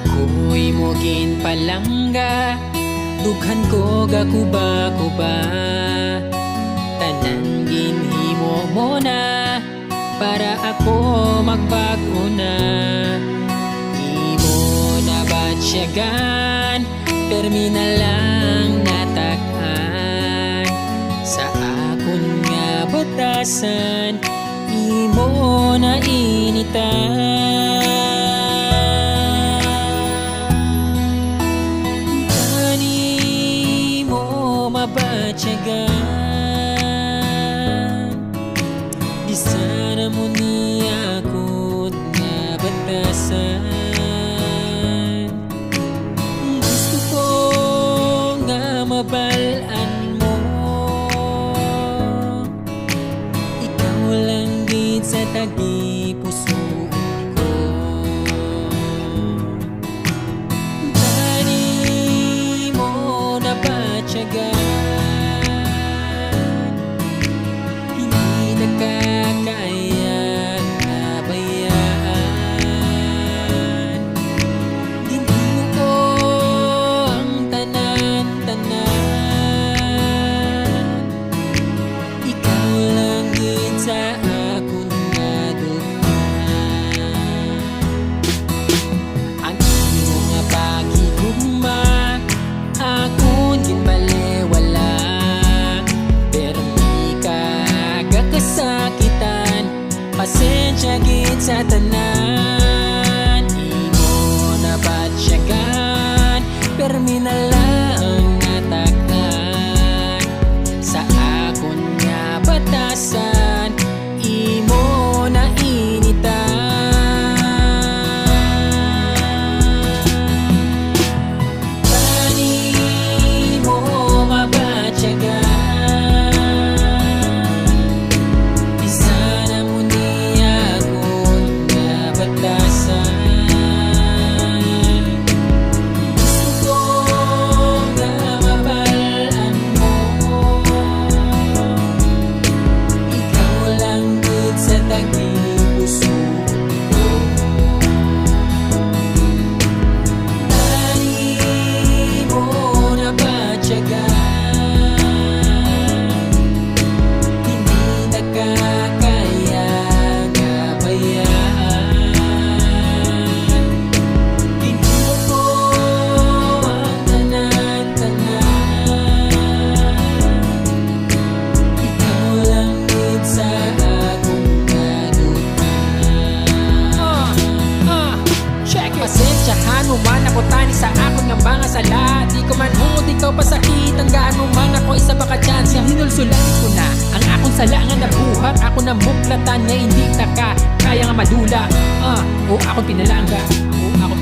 Ako'y mugin palangga, dughan ko gakuba-kuba. Tanan ginhimo mo na, para ako magbago na. Imo na batsyagan, permi na lang natakhan. Sa akon nga batasan, imo na initan. Mabatyagan, di sana mo niya akot nga batasan. Gusto ko nga mabalaan mo, ikaw lang din sa tagi puso ko. Tani mo na batyagan, pasensya gid sa tanan. Imo na batsyagan, permi na lang natakdan. Sa akon nga batasan, imo na initan. Tani mo mabatsyagan, pasensyahan mo man ako tani sa akon nga mga sala. Di ko man hungod ikaw pasakit, tanggaan mo man ako isa pa ka chance. Hinulsulanin ko na ang akong sala nga nabuhat. Ako na muklatan nga hindi ka kaya nga madula. O ako pinalangga, ako